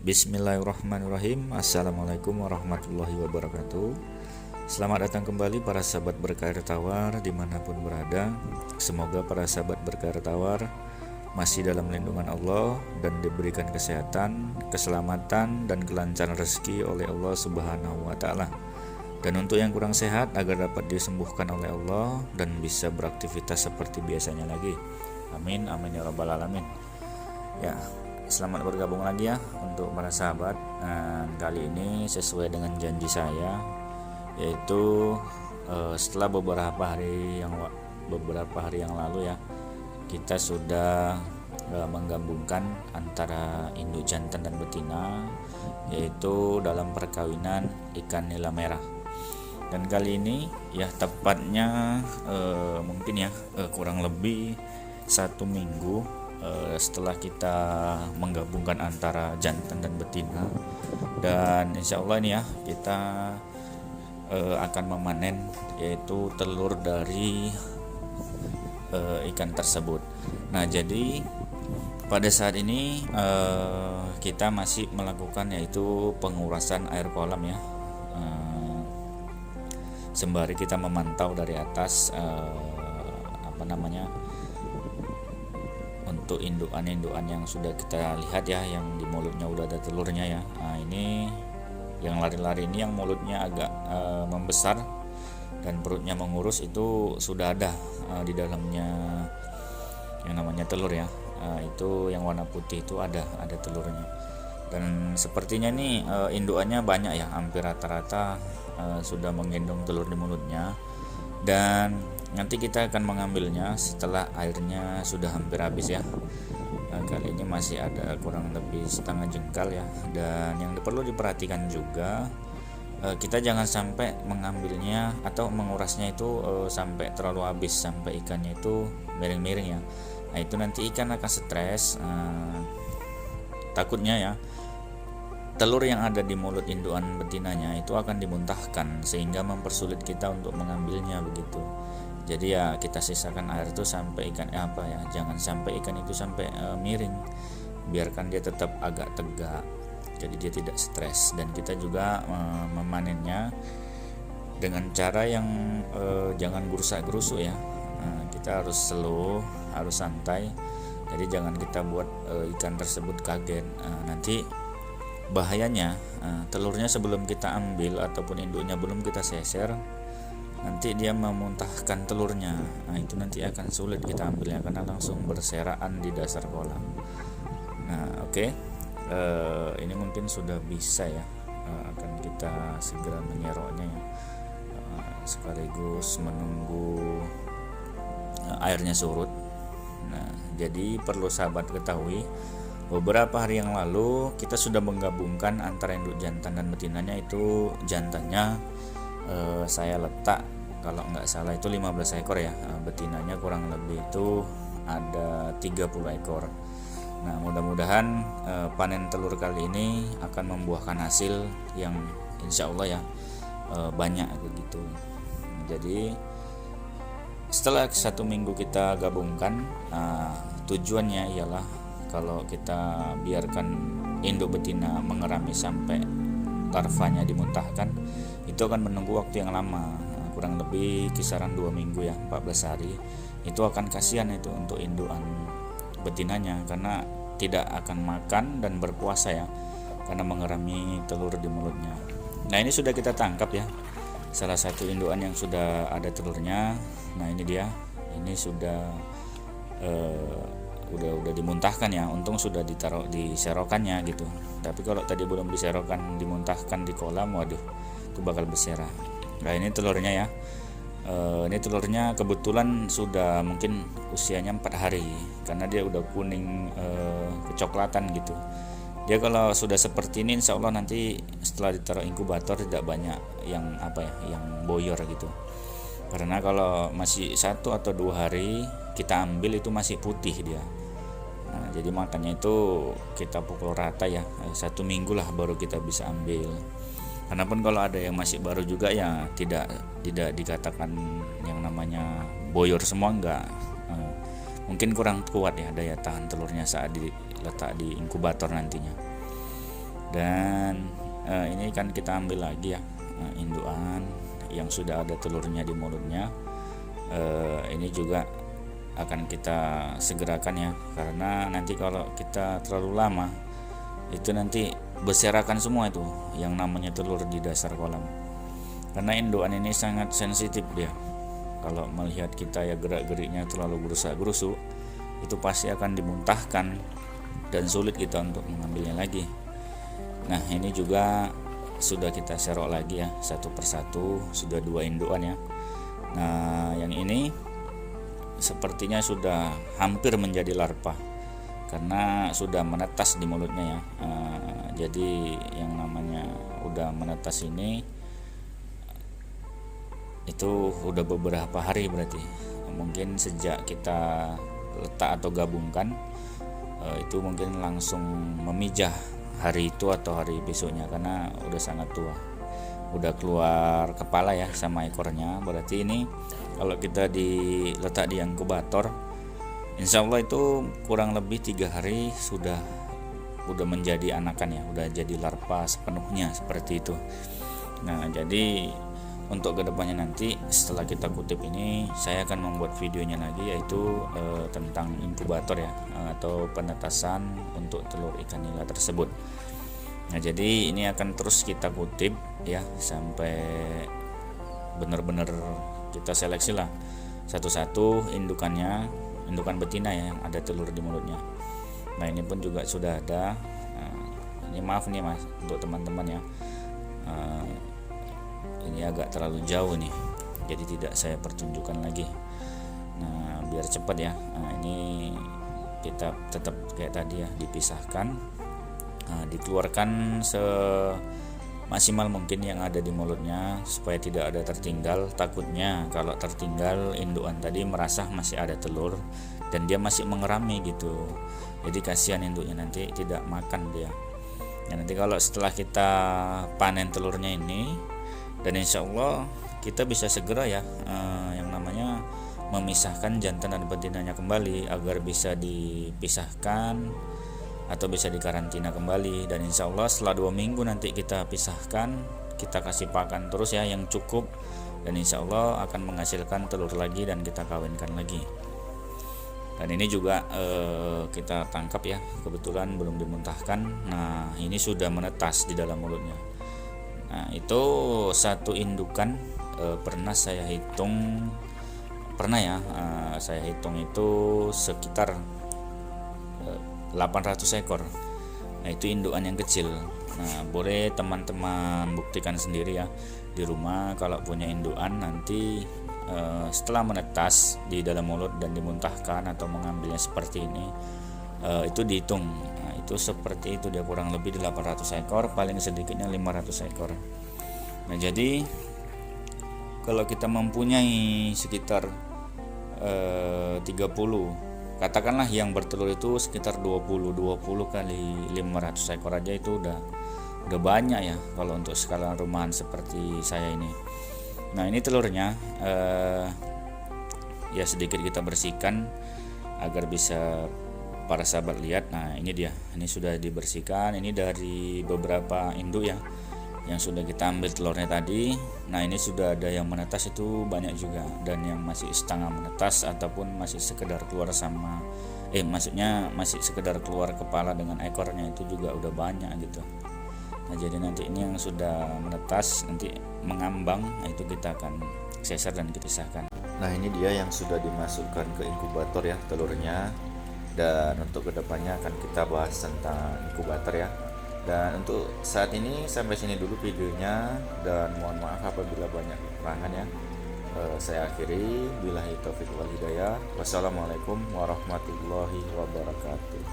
Bismillahirrahmanirrahim. Assalamualaikum warahmatullahi wabarakatuh. Selamat datang kembali para sahabat berkarir tawar dimanapun berada. Semoga para sahabat berkarir tawar masih dalam lindungan Allah dan diberikan kesehatan, keselamatan, dan kelancaran rezeki oleh Allah Subhanahu wa Ta'ala. Dan untuk yang kurang sehat agar dapat disembuhkan oleh Allah dan bisa beraktivitas seperti biasanya lagi. Amin, amin ya rabbal alamin. Ya, selamat bergabung lagi ya untuk para sahabat. Kali ini sesuai dengan janji saya, yaitu setelah beberapa hari yang lalu ya, kita sudah menggabungkan antara induk jantan dan betina, yaitu dalam perkawinan ikan nila merah. Dan kali ini ya tepatnya mungkin ya kurang lebih 1 minggu setelah kita menggabungkan antara jantan dan betina, dan insya Allah ini ya kita akan memanen yaitu telur dari ikan tersebut. Nah, jadi pada saat ini kita masih melakukan yaitu pengurasan air kolam ya, sembari kita memantau dari atas untuk indukan-indukan yang sudah kita lihat ya, yang di mulutnya udah ada telurnya ya. Nah, ini yang lari-lari ini yang mulutnya agak membesar dan perutnya mengurus, itu sudah ada di dalamnya yang namanya telur ya. Itu yang warna putih itu ada telurnya. Dan sepertinya nih indukannya banyak ya, hampir rata-rata sudah menggendong telur di mulutnya. Dan nanti kita akan mengambilnya setelah airnya sudah hampir habis ya. Kali ini masih ada kurang lebih setengah jengkal ya. Dan yang perlu diperhatikan juga, kita jangan sampai mengambilnya atau mengurasnya itu sampai terlalu habis, sampai ikannya itu miring-miring ya. Nah, itu nanti ikan akan stres, takutnya ya telur yang ada di mulut indukan betinanya itu akan dimuntahkan, sehingga mempersulit kita untuk mengambilnya begitu. Jadi ya kita sisakan air itu sampai ikan jangan sampai ikan itu sampai miring, biarkan dia tetap agak tegak, jadi dia tidak stres. Dan kita juga memanennya dengan cara yang jangan gerusak-gerusuk ya. Kita harus slow, harus santai, jadi jangan kita buat ikan tersebut kaget. Nanti bahayanya telurnya sebelum kita ambil ataupun induknya belum kita seser, nanti dia memuntahkan telurnya. Nah, itu nanti akan sulit kita ambilnya karena langsung berserakan di dasar kolam. Nah, oke. Ini mungkin sudah bisa ya, akan kita segera menyeroknya ya, sekaligus menunggu airnya surut. Nah, jadi perlu sahabat ketahui, beberapa hari yang lalu kita sudah menggabungkan antara induk jantan dan betinanya. Itu jantannya saya letak kalau nggak salah itu 15 ekor ya, betinanya kurang lebih itu ada 30 ekor. Nah, mudah-mudahan panen telur kali ini akan membuahkan hasil yang insya Allah ya banyak begitu. Jadi setelah 1 minggu kita gabungkan, tujuannya ialah kalau kita biarkan induk betina mengerami sampai larvanya dimuntahkan, itu akan menunggu waktu yang lama, kurang lebih kisaran 2 minggu ya, 14 hari. Itu akan kasihan itu untuk indukan betinanya, karena tidak akan makan dan berpuasa ya, karena mengerami telur di mulutnya. Nah, ini sudah kita tangkap ya salah satu indukan yang sudah ada telurnya. Nah, ini dia, ini sudah udah dimuntahkan ya. Untung sudah ditaruh di serokannya gitu. Tapi kalau tadi belum diserokan, dimuntahkan di kolam, waduh, itu bakal berserah. Nah, ini telurnya ya. Ini telurnya kebetulan sudah mungkin usianya 4 hari, karena dia udah kuning kecoklatan gitu. Dia kalau sudah seperti ini insya Allah nanti setelah ditaruh inkubator tidak banyak yang yang boyor gitu. Karena kalau masih 1 atau 2 hari kita ambil itu masih putih dia. Nah, jadi makanya itu kita pukul rata ya, 1 minggu lah baru kita bisa ambil. Karena pun kalau ada yang masih baru juga ya tidak dikatakan yang namanya boyor semua, enggak. Mungkin kurang kuat ya daya tahan telurnya saat diletak di inkubator nantinya. Dan ini kan kita ambil lagi ya indukan yang sudah ada telurnya di mulutnya. Ini juga akan kita segerakan ya, karena nanti kalau kita terlalu lama itu nanti berserakan semua itu yang namanya telur di dasar kolam, karena indukan ini sangat sensitif dia. Kalau melihat kita ya gerak-geriknya terlalu gerusa-gerusu, itu pasti akan dimuntahkan dan sulit kita untuk mengambilnya lagi. Nah ini juga sudah kita serok lagi ya, satu persatu, sudah 2 indukan ya. Nah yang ini sepertinya sudah hampir menjadi larva karena sudah menetas di mulutnya ya. Jadi yang namanya udah menetas ini itu udah beberapa hari, berarti mungkin sejak kita letak atau gabungkan itu mungkin langsung memijah hari itu atau hari besoknya, karena udah sangat tua, udah keluar kepala ya sama ekornya. Berarti ini kalau kita diletak di inkubator, insya Allah itu kurang lebih 3 hari sudah menjadi anakan ya, udah jadi larva sepenuhnya seperti itu. Nah jadi untuk kedepannya nanti setelah kita kutip ini, saya akan membuat videonya lagi, yaitu tentang inkubator ya, atau penetasan untuk telur ikan nila tersebut. Nah jadi ini akan terus kita kutip ya sampai benar-benar kita seleksi lah satu-satu indukannya, indukan betina ya yang ada telur di mulutnya. Nah ini pun juga sudah ada. Ini maaf nih mas untuk teman-teman ya, ini agak terlalu jauh nih, jadi tidak saya pertunjukkan lagi. Nah biar cepat ya. Nah ini kita tetap kayak tadi ya, dipisahkan, dikeluarkan semaksimal mungkin yang ada di mulutnya supaya tidak ada tertinggal. Takutnya kalau tertinggal indukan tadi merasa masih ada telur dan dia masih mengerami gitu, jadi kasihan induknya nanti tidak makan dia. Nah, nanti kalau setelah kita panen telurnya ini, dan insya Allah kita bisa segera ya yang namanya memisahkan jantan dan betinanya kembali agar bisa dipisahkan atau bisa dikarantina kembali. Dan insya Allah setelah 2 minggu nanti kita pisahkan, kita kasih pakan terus ya yang cukup, dan insya Allah akan menghasilkan telur lagi dan kita kawinkan lagi. Dan ini juga kita tangkap ya, kebetulan belum dimuntahkan. Nah ini sudah menetas di dalam mulutnya. Nah itu satu indukan pernah saya hitung, saya hitung itu sekitar 800 ekor. Nah itu indukan yang kecil. Nah boleh teman-teman buktikan sendiri ya di rumah kalau punya indukan, nanti setelah menetas di dalam mulut dan dimuntahkan atau mengambilnya seperti ini, itu dihitung. Nah itu seperti itu, dia kurang lebih 800 ekor, paling sedikitnya 500 ekor. Nah jadi kalau kita mempunyai sekitar 30, katakanlah yang bertelur itu sekitar 20 kali 500 ekor aja, itu udah banyak ya kalau untuk skala rumahan seperti saya ini. Nah ini telurnya ya sedikit kita bersihkan agar bisa para sahabat lihat. Nah ini dia, ini sudah dibersihkan. Ini dari beberapa induk ya yang sudah kita ambil telurnya tadi. Nah ini sudah ada yang menetas itu banyak juga, dan yang masih setengah menetas ataupun masih sekedar keluar sama maksudnya masih sekedar keluar kepala dengan ekornya itu juga udah banyak gitu. Nah jadi nanti ini yang sudah menetas nanti mengambang, nah itu kita akan sesar dan kita pisahkan. Nah ini dia yang sudah dimasukkan ke inkubator ya telurnya. Dan untuk kedepannya akan kita bahas tentang inkubator ya. Dan untuk saat ini sampai sini dulu videonya, dan mohon maaf apabila banyak kekurangan ya. Saya akhiri, billahi taufiq wal hidayah. Wassalamualaikum warahmatullahi wabarakatuh.